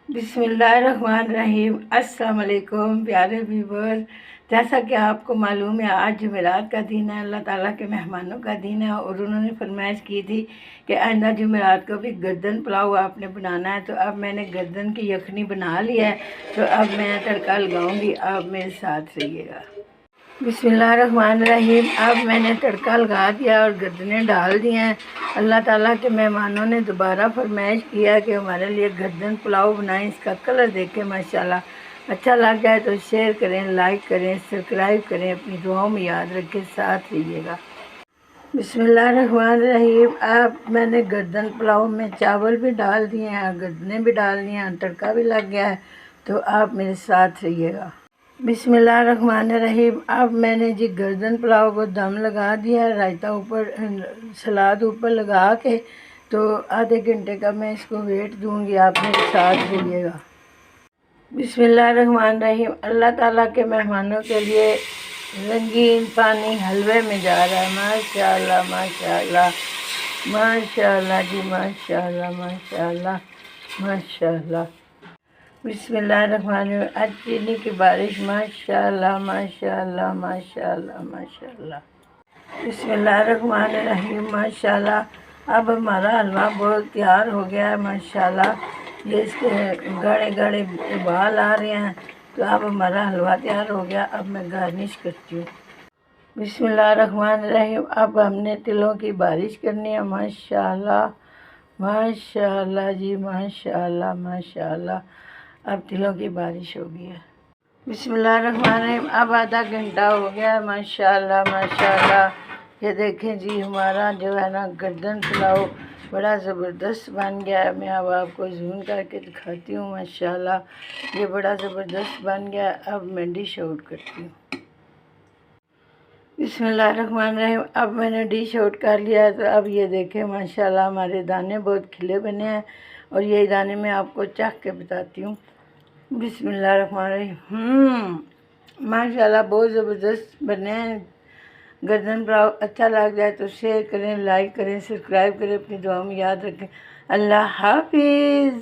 बिस्मिल्लाहिर्रहमानिर्रहीम। अस्सलाम वालेकुम प्यारे व्यूवर। जैसा कि आपको मालूम है आज जुमेरात का दिन है, अल्लाह ताला के मेहमानों का दिन है और उन्होंने फरमाइश की थी कि आइंदा जुमेरात को भी गर्दन पुलाव आपने बनाना है। तो अब मैंने गर्दन की यखनी बना ली है, तो अब मैं तड़का लगाऊंगी। आप मेरे साथ रहिएगा। बिस्मिल्लाहिर्रहमानिर्रहीम। अब मैंने तड़का लगा दिया और गर्दनें डाल दी हैं। अल्लाह ताला के मेहमानों ने दोबारा फरमाइश किया कि हमारे लिए गर्दन पुलाव बनाएं। इसका कलर देखें माशाल्लाह। अच्छा लग जाए तो शेयर करें, लाइक करें, सब्सक्राइब करें। अपनी दुआओं में याद रखें, साथ रहिएगा। बिस्मिल्लाहिर्रहमानिर्रहीम। अब मैंने गर्दन पुलाव में चावल भी डाल दिए हैं, गर्दनें भी डाल दी हैं, तड़का भी लग गया है। तो आप मेरे साथ रहिएगा। बिस्मिल्लाहिर्रहमानिर्रहीम। अब मैंने जी गर्दन पुलाव को दम लगा दिया है, रायता ऊपर, सलाद ऊपर लगा के। तो आधे घंटे का मैं इसको वेट दूंगी। आप मेरे साथ रहिएगा। बिस्मिल्लाहिर्रहमानिर्रहीम। अल्लाह ताला के मेहमानों के लिए रंगीन पानी हलवे में जा रहा है। माशाल्लाह माशाल्लाह माशाल्लाह जी, माशाल्लाह माशाल्लाह माशाल्लाह। बिस्मिल्लाहिर्रहमानिर्रहीम। आज चीनी की बारिश, माशाल्लाह माशाल्लाह माशाल्लाह माशाल्लाह। बिस्मिल्लाहिर्रहमानिर्रहीम माशाल्लाह। अब हमारा हलवा बहुत तैयार हो गया है माशाल्लाह। ये इसके गाढ़े गाढ़े उबाल आ रहे हैं। तो अब हमारा हलवा तैयार हो गया। अब मैं गार्निश करती हूँ। बिस्मिल्लाहिर्रहमानिर्रहीम। अब हमने तिलों की बारिश करनी है। माशाल्लाह माशाल्लाह जी, माशाल्लाह माशाल्लाह। अब तिलों की बारिश हो गई है। बिस्मिल्लाहिर्रहमानिर्रहीम। अब आधा घंटा हो गया है। माशाल्लाह माशाल्लाह। ये देखें जी, हमारा जो है ना गर्दन पुलाव बड़ा ज़बरदस्त बन गया है। मैं अब आपको जूम करके दिखाती हूँ। माशाल्लाह ये बड़ा ज़बरदस्त बन गया है। अब मैं डिश आउट करती हूँ। बिस्मिल्लाहिर्रहमानिर्रहीम। अब मैंने डिश आउट कर लिया है। तो अब ये देखें माशाल्लाह हमारे दाने बहुत खिले बने हैं और ये दाने मैं आपको चख के बताती हूँ। बिस्मिल्लाहिर्रहमानिर्रहीम। माशाल्लाह बहुत ज़बरदस्त बने हैं। गर्दन पुलाव अच्छा लग जाए तो शेयर करें, लाइक करें, सब्सक्राइब करें। अपनी दुआ में याद रखें। अल्लाह हाफिज़।